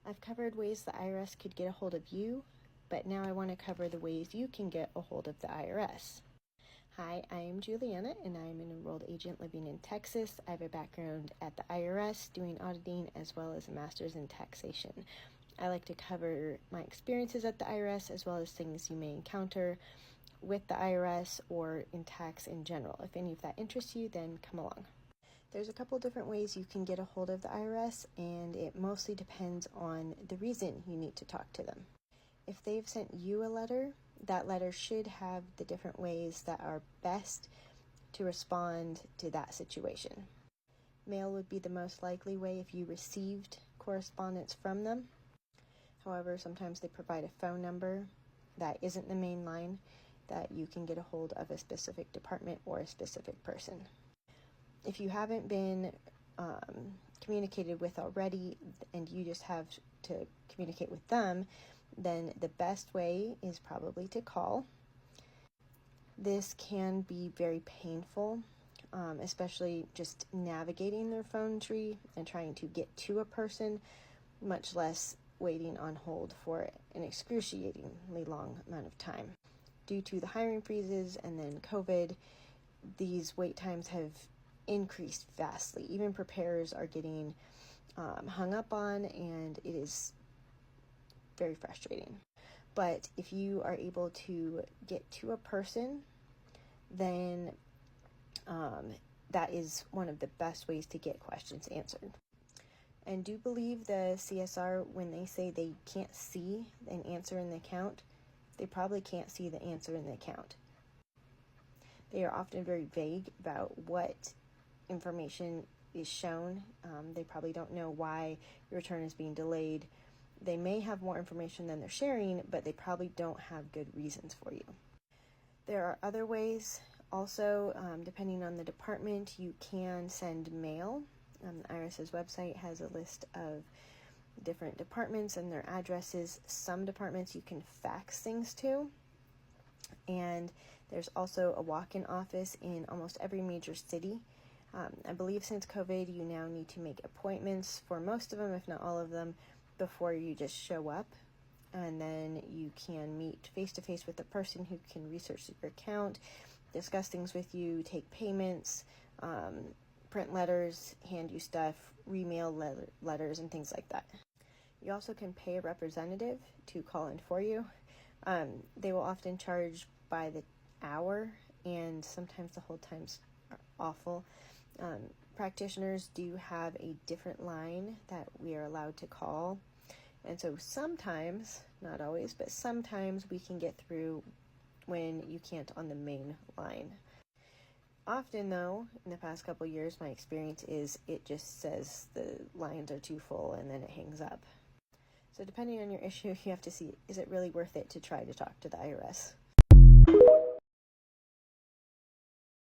I've covered ways the IRS could get a hold of you, but now I want to cover the ways you can get a hold of the IRS. Hi, I am Juliana, and I am an enrolled agent living in Texas. I have a background at the IRS doing auditing as well as a master's in taxation. I like to cover my experiences at the IRS as well as things you may encounter with the IRS or in tax in general. If any of that interests you, then come along. There's a couple different ways you can get a hold of the IRS, and it mostly depends on the reason you need to talk to them. If they've sent you a letter, that letter should have the different ways that are best to respond to that situation. Mail would be the most likely way if you received correspondence from them. However, sometimes they provide a phone number that isn't the main line that you can get a hold of a specific department or a specific person. If you haven't been communicated with already and you just have to communicate with them, then the best way is probably to call. This can be very painful, especially just navigating their phone tree and trying to get to a person, much less waiting on hold for an excruciatingly long amount of time. Due to the hiring freezes and then COVID, these wait times have increased vastly. Even preparers are getting hung up on, and it is very frustrating. But if you are able to get to a person, then that is one of the best ways to get questions answered. And do believe the CSR when they say they can't see an answer in the account, they probably can't see the answer in the account. They are often very vague about what information is shown. They probably don't know why your return is being delayed. They may have more information than they're sharing, but they probably don't have good reasons for you. There are other ways also, depending on the department, you can send mail. The IRS's website has a list of different departments and their addresses. Some departments you can fax things to. And there's also a walk-in office in almost every major city. I believe since COVID, you now need to make appointments for most of them, if not all of them, before you just show up. And then you can meet face-to-face with the person who can research your account, discuss things with you, take payments, print letters, hand you stuff, remail letters, and things like that. You also can pay a representative to call in for you. They will often charge by the hour, and sometimes the hold times are awful. Practitioners do have a different line that we are allowed to call, and so sometimes, not always, but sometimes we can get through when you can't on the main line. Often though, in the past couple years, my experience is it just says the lines are too full and then it hangs up. So depending on your issue, you have to see, is it really worth it to try to talk to the IRS?